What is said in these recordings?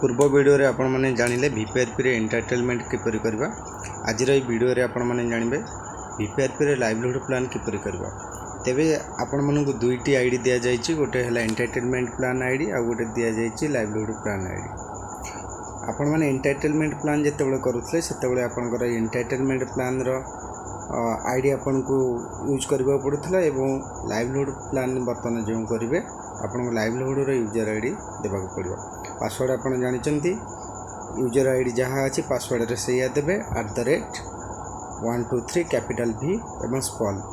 पूर्व वीडियो रे आपण माने जानिले वीपीआरपी रे एंटरटेनमेंट किपरि करबा। आज रे वीडियो रे आपण माने जानिबे वीपीआरपी रे लाइवलीहुड प्लान किपरि करबा। तेबे आपण मानकु दुईटी आईडी दिया जायछि, गोटे हला एंटरटेनमेंट प्लान आईडी आ गोटे दिया जायछि लाइवलीहुड प्लान आईडी। आपण माने एंटरटेनमेंट प्लान जेतेबेले करूथले सेतेबेले आपनकर एंटरटेनमेंट प्लान रो आईडी आपनको यूज करबा पड़ुथला एवं लाइवलीहुड प्लान बर्तमान जो करिवे आपनको लाइवलीहुड रो यूजर आईडी देबा पड़िबो। पासवर्ड आपण जानिचंती, यूजर आईडी जहाँ अच्छी पासवर्ड रे सैया देबे @123 कैपिटल V एवं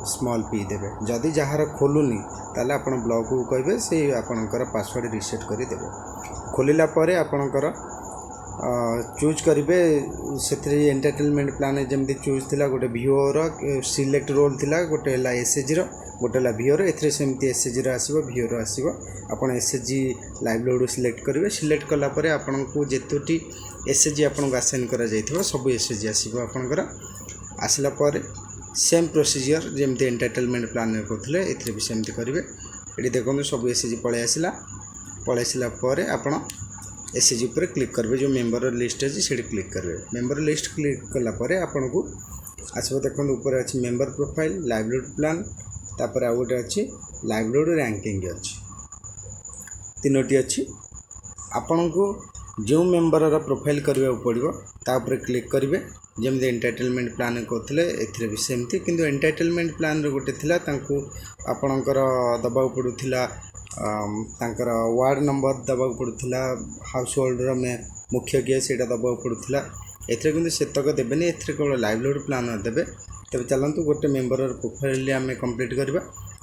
स्मॉल p देबे। जदि जहार खोलुनी ताले आपण ब्लॉक को कहबे से आपनकर पासवर्ड रीसेट करि देबे। खोलिला परे आपनकर चूज करेंगे से एंटरटेनमेंट प्लान जमी चूज थिला गोटे भिओर सिलेक्ट रोल थिला, गोटे है एसएचजी गोटे है भिओर एथरे सेमती एसएचजी आसो भिओर आसो। आपन एसएचजी लाइवलीहुड सिलेक्ट करेंगे। सिलेक्ट कलापर आपन को जेतोटी एसएचजी आपन को आसाइन करा जाइथिबो सब एसएचजी आसीबो। आपनकर आसला पर सेम प्रोसीजर जमती एंटरटेनमेंट प्लान करथिले एथरे भी सेमती करेंगे। ये देखो सब एसएचजी पळे आसला पर आपन एसएचजी पर क्लिक करेंगे। जो मेंबर लिस्ट अच्छी से क्लिक करेंगे। मेंबर लिस्ट क्लिक कलापर आपन को आसो देखो ऊपर अच्छी मेंबर प्रोफाइल लाइवलीहुड प्लान तापर आ गोटे अच्छी लाइवलीहुड रैंकिंग अच्छी तीनोटी अच्छी। आपन को जो मेंबर प्रोफाइल करने पड़ो तापर क्लिक करेंगे। जमी एंटरटेनमेंट प्लान करते ए भी सेमती किंतु एंटरटेनमेंट प्लान गोटे थिला तांको आपणकर दबाक पड़ूला तांकर वार्ड नंबर दबाक पड़ूला हाउस होल्डर में मुख्य किए से दबाक पड़ूला। एथरे किंतु सेतक देबेनी, एथरे केवल लाइवलीहुड प्लान देबे। तबे चलंतु गोटे मेंबर प्रोफाइल आम कंप्लीट करबा।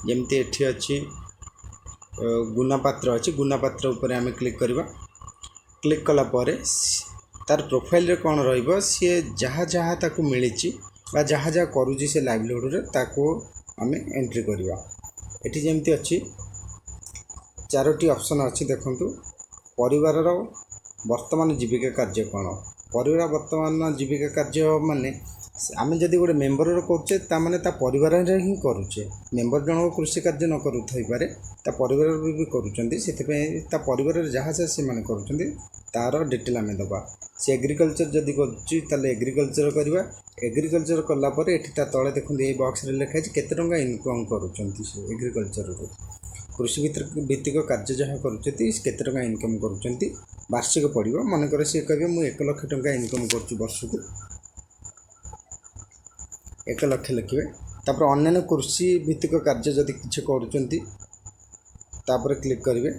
जमती एठी अच्छी गुणापात्र अच्छी गुणापात्र उपर आम क्लिक करबा। क्लिक कला परे तार प्रोफाइल रे कौन रहिबो सी जहाँ जहाँ ताकू मिली जहाँ जहाँ करुची से लाइवलीहुड रे ताकू आम एंट्री करवा। एठी जमती अच्छी चारोटी ऑप्शन अच्छी देखंतु। परिवार रो वर्तमान जीविका कार्य कौन, परिवार वर्तमान जीविका कार्य माने आम जदि गोटे मेंबर करुचे ताने ता परिवार ही करुचे। मेंबर जन कृषि कार्य न करुथाइपारे ता परिवार भी करुचंती, सेथिपई ता परिवार जहाँ जहाँ से माने करुचंती तार डिटेल आम दबा। से एग्रीकल्चर जदि करुची ताले एग्रीकल्चर करवा। एग्रीकल्चर कला परे एठी ता तळे देखुन ए बॉक्स रे लिखा है केते टंका इनकम करुचंती से एग्रीकल्चर रो कृषि भित्तिक कार्य जहाँ करुचंती केते टंका इनकम करुचंती वार्षिक पड़िबो। मन करे से कहबे मु 1 लाख टंका इनकम करछु वर्ष को 1 लाख लिखिए। तापर अन्य कृषि भित्तिक कार्य जदि किछि करुचंती तापर क्लिक करेंगे।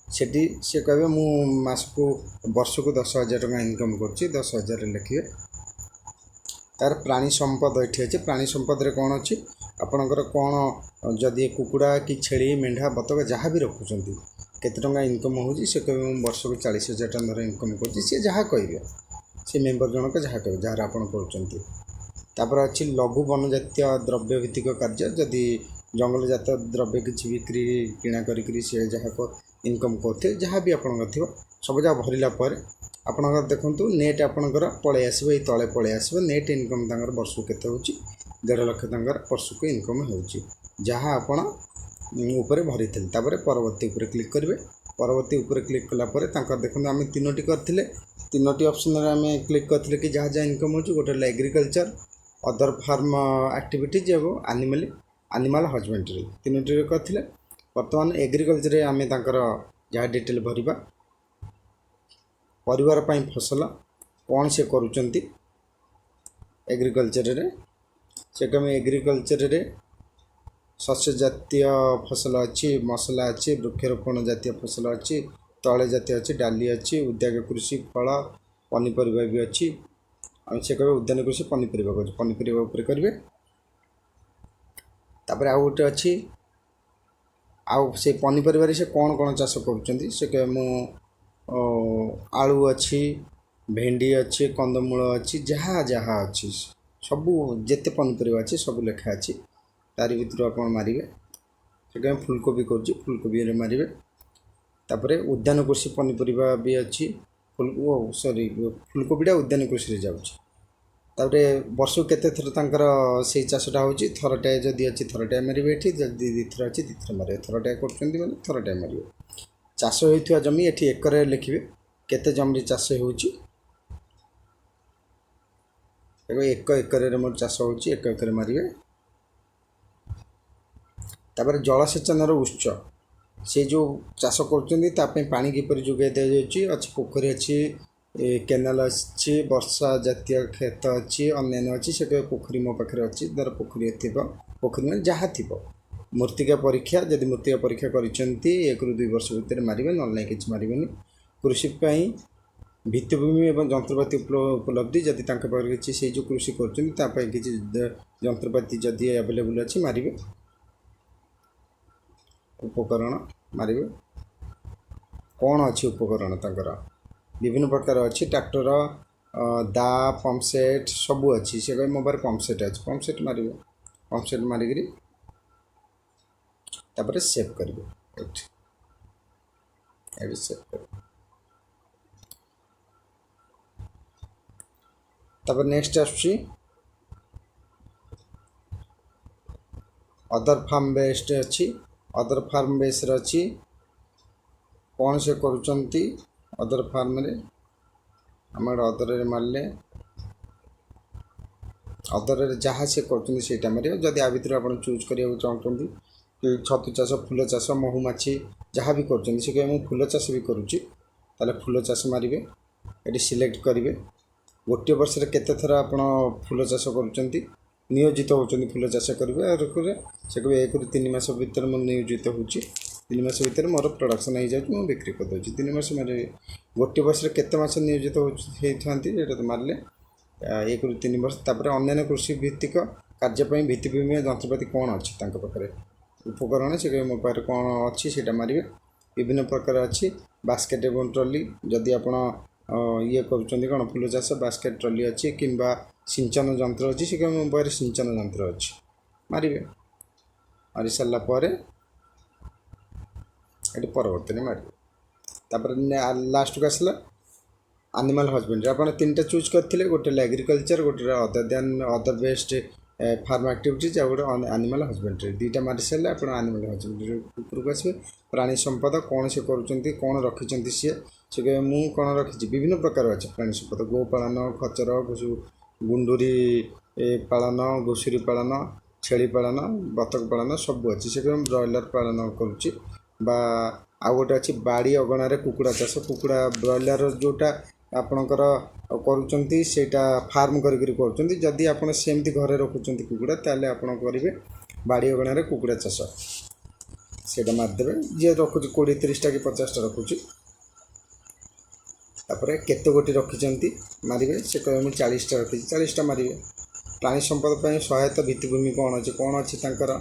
सेठी से कहबे मु मास को वर्ष को 10,000 टंका इनकम करछि 10,000 लिखिए। तार प्राणी संपद एठी अछि। प्राणी संपद रे कोन अछि आपनकर कोन जदि कुकुड़ा कि छेली मेंढा बतक जहाँ भी रखुचंती केते टंका इनकम होउछि से कहबे मु वर्ष को 40,000 टंका इनकम करछि। से जहाँ कहबे से मेंबर जनक जहाँ कहबे जहाँ आपन करुचंती। तापर अच्छी लघु वनजातीय द्रव्य भित्तिक कार्य जदि जंगल जात द्रव्य किसी बिक्री किଣା करी से जहाँ को इनकम करते जहाँ भी आपंकर थी सब जगह भरला आपंकर देखूँ नेट आपंकर पलि आसो ये तले पलि आसो नेट इनकम तंकर वर्ष को केते होची 1.5 लाख तंकर वर्ष को इनकम होची जहाँ आपण ऊपर भरी थे। तापर परवर्ती ऊपर क्लिक करेंगे। परवर्ती ऊपर क्लिक कलापर देखो आम तीनोटी करथिले तीनोटी ऑप्शन रे आम क्लिक करथिले कि जहाँ जहाँ इनकम होची गोटे एग्रीकल्चर अदर फार्म एक्टिविटीज एवं एनिमल हजबेंड्री तीनोटी करथिले। वर्तमान एग्रीकल्चर आम जहाँ डिटेल भरवा परिवार पाई फसल कौन से करुचंती एग्रीकल्चर रे से कम एग्रीकल्चर रे शस्य जातीय फसल अच्छी मसला अच्छी वृक्षरोपण जातीय फसल अच्छी तैल जातीय अच्छी डाली अच्छी उद्योग कृषि फल पनीपरिया भी अच्छी से कहे उद्यान कृषि पनीपरिया उपर करेंगे। तापर आउ गोटे अच्छी आउ से पनीपरिया से कौन कौन चाष करुँच से कहे मु आलू अच्छी भेंडी अच्छी कंदमूल अच्छी जहाँ जहाँ अच्छी सबू जेते पनीपरिया अच्छी सब लेखा अच्छी तारी भितर आप मारे से कहे फूलकोबी करुँच फूलकोबी मारे। तापर उद्यान कृषि पनीपरिया भी अच्छी फूलकोबीटा उद्यान कृषि जाऊँगी। तापरे वर्ष को केते थर तांकर से चाषटा होची थरटे जदि अच्छी थरटे मारे एठी जदि दिथर अच्छी दिथर मारे थरटे करछंती माने थरटे मारे। चाष होइथिया जमी एठी एकरे लिखिबे केते जमी चाष हो 1 एकर मोर चाष हो 1 एकर मारे तापर जलसेचन उत्स से जो चाष कर पानी किपर जोगाई दि जाए अच्छी पोखरी अच्छी केनाल अच्छी वर्षा जातीय खेत अच्छी अन्य अच्छी से पोखरी मो पाखे अच्छी धर पोखरी थी पोखरी में जहाँ थी मृत्तिका परीक्षा जदि मृत्तिका परीक्षा कर 1 ରୁ 2 वर्ष भितर मारे ना कि मारे कृषिपाई भित्तिभूमि एवं जंत्रपाति उपलब्धि जदि पाखे किसी से जो कृषि कर किसी जंत्रपाति जदि अवेलेबल अच्छी मारे उपकरण मारे कौन अच्छी उपकरण तंकर विभिन्न प्रकार अच्छी ट्रैक्टर दा पंपसेट सबू अच्छी से मोबाइल पंपसेट अच्छी पंपसेट मारे पंपसेट मारिक तापर सेव करेंगे सेव कर तापर नेक्स्ट आसुची अदर फार्म बेस्ड अच्छी अदर फार्म बेस अच्छी कौन से करुँच अदर फार्म रे आम अदर मारे अदर जहाँ से कर मारे जदि आ भर आप चूज करने चाहते कि छतु चाष फूल चाष महुमाछी जहाँ भी कर फूल चाष भी करुँची फूल चाष मारे ये सिलेक्ट करेंगे गोटे वर्ष केते थर आप फूल चाष कर नियोजित होती फूल चाष करेंगे से कहे 1 ରୁ 3 मास भर मैं नियोजित हो 3 मास भर मोर प्रोडक्शन हो जाए बिक्री करदे 3 मास मारे गोटे वर्ष केते मास नियोजित होती तो मारे 1 ରୁ 3 वर्ष तापर अन्य कृषि भित्तिक कार्यपाई भित्तिभूमि जंत्रपाति कौन अच्छी पाखे उपकरण से कहे मो पाखे कौन अच्छी से मारे विभिन्न प्रकार अच्छी बास्केट एवं ट्रॉली जदि आप ये कौन फूल चाष बास्केट ट्रॉली अच्छी किंबा सिंचन यंत्र अच्छी से कहे मो पाखे सिंचन यंत्र अच्छी मारे मारी सारापर ये परवर्तन मारे तापर लास्ट को आसला एनिमल हजबेंड्री आप 3टा चूज करते गोटे एग्रीकल्चर गोटे अदर बेस्ट फार्म एक्टिविटीज आ गोटे एनिमल हजबेंड्री 2टा मारी सारे आप एनिमल हजबेंड्री ऊपर को आसवे प्राणी संपद कौन से करुँच कौन रखिंट सी से कहे मुझे कौन रखी विभिन्न प्रकार अच्छे प्राणी संपद गोपालन खचर गुंडूरी पालन घुषुरी पालन छेली पालन बतक पालन सब अच्छी से कहे ब्रॉयलर पालन करुच्ची आ गोटे अच्छी बाड़ी अगणार कुकुड़ा चाष कुकुड़ा ब्रॉयलर जोटा आपणकर करुँचा फार्म करी आप सेमती घरे रखुच्च कुकुड़ा ताले आप करेंगे बाड़ी अगणार कुकुड़ा चाष से मारिदेवे जी रखुच 20-30टा कि 50टा रखुच तापर केते गोटी रखिंट मारे से कहे मुझे 40टा रखी 40टा मारे प्राणी संपद पर सहायता भित्तिभूमि कौन अच्छी तांकर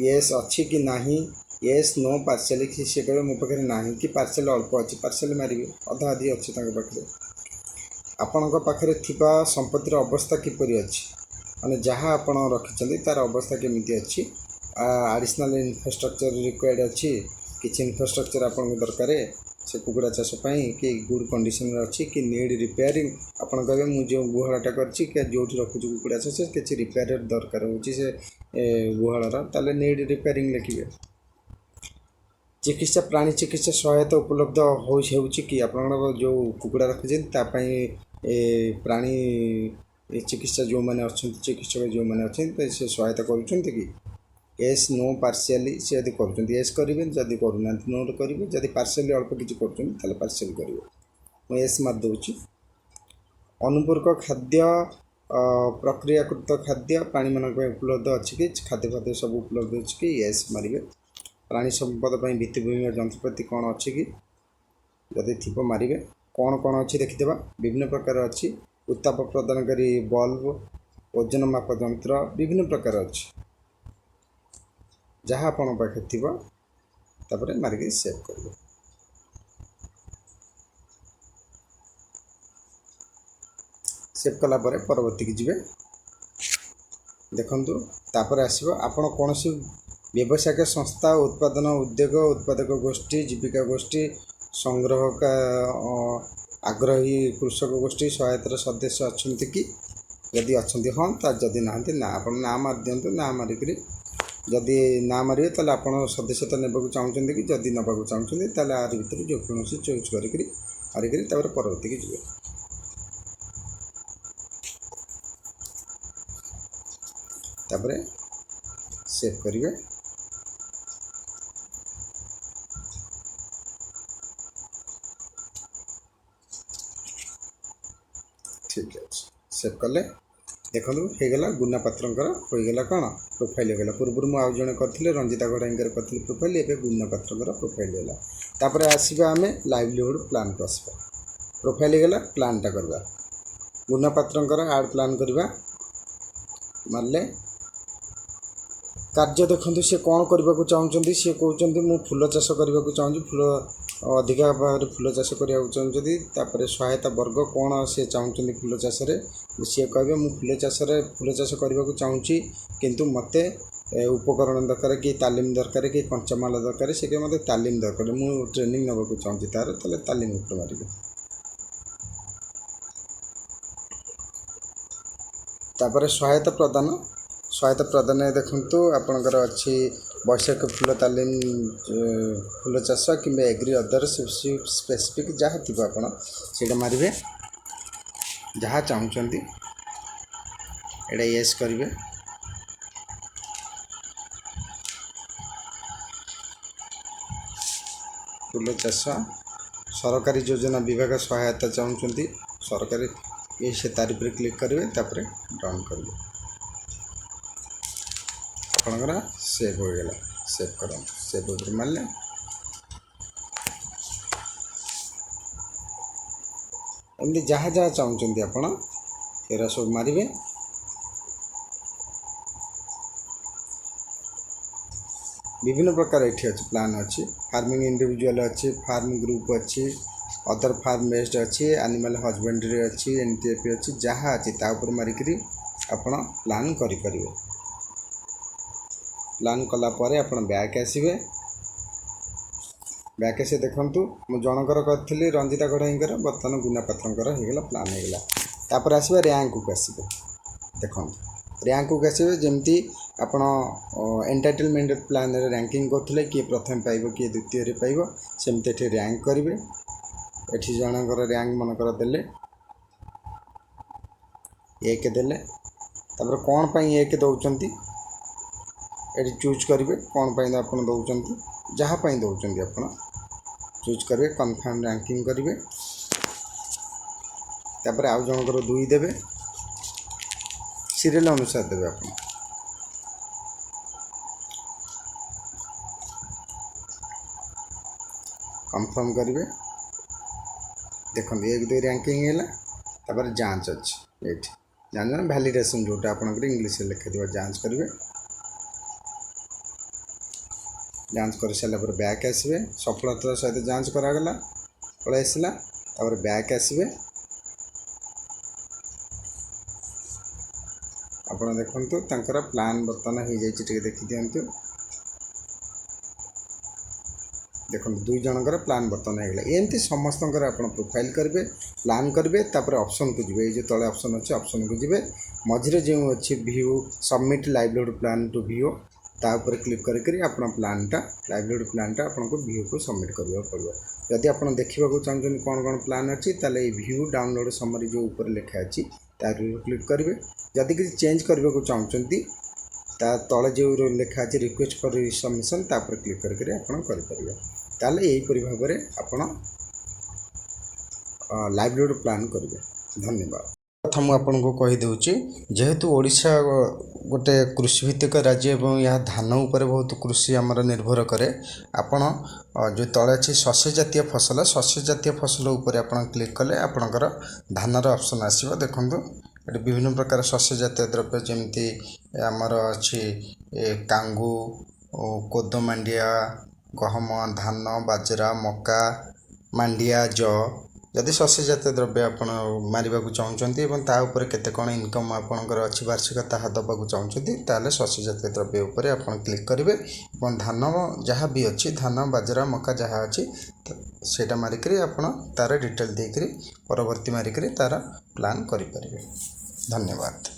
येस अच्छी कि नहीं येस नो पार्शियली से कहे मो पाखे ना कि पार्शियल अल्प अच्छी पार्शियल मारे अधा अधि अच्छी पाखे आपण पाखे संपत्तिर अवस्था किपरि अच्छी माने जहाँ आप रखिंट तार अवस्था केमी अच्छी एडिशनल इन्फ्रास्ट्रक्चर रिक्वायर्ड अच्छी किसी इन्फ्रास्ट्रक्चर आपको दरकार से कुकुड़ा चाषपाई कि गुड कंडीशन अच्छी कि नीड रिपेयरिंग आपड़ कहे मुझे गुहालटा कर जो रखुच कुकुड़ा चाष किसी रिपेयर दरकार हो गुहालर ताले नीड रिपेयरिंग लिखे चिकित्सा प्राणी चिकित्सा सहायता उपलब्ध हो कि आप जो कुकुड़ा रखिंट प्राणी चिकित्सा जो मैंने अच्छा चिकित्सक जो मैंने अच्छे से सहायता कर एस नो पार्शियली से यदि कर करेंगे जदि करूना नो करेंगे जदि पार्शियली अल्प किसी कर पार्शियल करेंगे मुझे एस मारिदे अनुपूरक खाद्य प्रक्रियाकृत खाद्य प्राणी मान उपलब्ध अच्छी कि खाद्य खाद्य सब उपलब्ध अच्छी कि एस मारे प्राणी संपद पर भित्तिभूमि जंत्रपाति कौन अच्छी कि जदि थी मारे कौन कौन अच्छी देखीदेवा विभिन्न प्रकार अच्छी उत्ताप प्रदानकारी बल्ब ओजन माप यंत्र विभिन्न प्रकार अच्छी जहाँ आपण पाखे थी मारिक सेव करेंगे सेव कलापर परवर्ती की जीवे देखु तापर आसो आपण कौन सी व्यावसायिक संस्था उत्पादन उद्योग उत्पादक गोष्ठी जीविका गोष्ठी संग्रह का आग्रही कृषक गोष्ठी सहायतार सदस्य अच्छा कि जदि अच्छा हाँ जदि ना आप ना मार दिंतु ना मारिक जदि ना मारे आप सदस्यता नेबाक चाहते कि जदि नवाक चाहते आर भर जो कौन चूज कर मारिक परवर्ती की जी सेव करेंगे। ठीक है सेव कले देखो होगला गुना पात्रंकर होगला कौन प्रोफाइल होगला पूर्व मुझे आउ जड़े करी रंजिता घड़ाई करी प्रोफाइल एवं गुना पात्रंकर प्रोफाइल होगा। तापर आसवा आम लाइवलीहुड प्लान को आसवा प्रोफाइल होगला प्लानटा करवा गुना पात्रंकर आड प्लान करवा मारे कार्य देखते सी कौन करने को चाहते सी कहते मु फूल चाष करने को चाहूँ फूल अधिका भाव फूल चाष करने चाहते सहायता वर्ग कौन सी चाहते फूल चाष सी कहे मु फूल चाष करने को चाहूँगी किंतु मत उपकरण दरकार कि तालीम दरकार कि कंचामाल दरकार से मत तालीम दरकार मु ट्रेनिंग नवा को चाहूँगी तार तालीम उपर मारे तापर सहायता प्रदान देखु आपणकर अच्छी वैशाख फूल तालीम फूल चाष कि एग्री अदर स्पेसिफिक जहाँ थी आपड़ा मारे जहाँ चाहते एटा येस करेंगे। फूल चाष सरकारी योजना विभाग सहायता चाहते सरकारी ये से तारीफ क्लिक करेंगे तापर डन करेंगे आपणकर सेव होगला सेव कर सेव मारे एमती जहाँ जहाँ चाहते आपण एरा सब मारे विभिन्न प्रकार ये अच्छी प्लान अच्छी फार्मिंग इंडिविजुअल अच्छी फार्म ग्रुप अच्छी अदर फार्म बेस्ड अच्छी एनिमल हजबेंड्री अच्छी एनटीएफ अच्छी जहाँ अच्छी तापर मारिक आपण प्लान करें प्लान कलापर आप बैक आसवे बैक आसे देखूँ मु जनकर करी रंजिता घड़ाई बर्तमान गुना पात्रंकर होगला प्लान होगला तापर आसवा रैंक को आसवे देखो रैंक को आसवे जमती आपण एंटाइटलमेंट प्लान रैंकिंग करते किए प्रथम पाइब किए द्वितीय पाइब सेमती रैंक करेंगे एठी जनकर रैंक मनकर देले एक देले तापर कौन पाई एक दौरान ये चूज करेंगे कौन पाई आप दौरान जहाँ पाई दौरान आप चूज करेंगे कन्फर्म रैंकिंग करेंगे तापर आउ जनकर 2 देवे सीरियल अनुसार देवे आप कन्फर्म करेंगे देखो 1 2 रैंकिंग है तापर जांच अच्छी ये जान वैलिडेशन जोटा आप इंग्लीश लिखा जांच करेंगे जांच कर सारा पर बैक आसवे सफलतार सहित जांच करागला पलि आसला तापर बैक आसवे आपड़ देखु तांकर प्लान बर्तमान हो जाए देखी दिंतु देखो 2 जनकर प्लान बर्तमान होगा एमती समस्त आप प्रोफाइल करेंगे प्लान करेंगे तापर ऑप्शन को जी जो तले ऑप्शन अच्छे ऑप्शन को जी मझे जो अच्छी view submit livelihood plan to view तापर क्लिक करी आपन प्लानटा लाइवलीहुड प्लानटा आपको व्यू को सबमिट करवा पड़ो जदि आप देखा चाहते कौन कौन प्लान अच्छी ताले व्यू डाउनलोड समरी जो ऊपर लिखा अच्छी तार क्लिक करेंगे जदि किसी चेंज करने को चाहते तले जो लिखा अच्छे रिक्वेस्ट फॉर सबमिशन तापर क्लिक करेंगे आपरेंगे ताले यहीपरि भाव में आप लाइवलीहुड प्लान करेंगे। धन्यवाद। प्रथम आपको कहीदे जेहेतु ओडिशा गोटे कृषिभित्तिक राज्य और यह धान उपर बहुत कृषि आमर निर्भर करे आपण जो तले अच्छे शस्य जातीय फसल उपर आप क्लिक कले आपणकर धानर ऑप्शन आसो देखो ये विभिन्न प्रकार शस्य जातीय द्रव्य जमती आमर अच्छी कांगू कोदो मांडिया गहम धान बाजरा मका मांडिया जौ जदि शस्य जातीय द्रव्य आप मारे चाहते तापर केते कौन इनकम आपंकर अच्छी वार्षिक ताहा दबाक चाहते ताले शस्य जातीय द्रव्य उपर आप क्लिक करेंगे और धान जहाँ भी अच्छी धान बाजरा मका जहाँ अच्छी सेटा मारिक आप तार डिटेल देकर परवर्ती मारिक तार प्लान करें। धन्यवाद।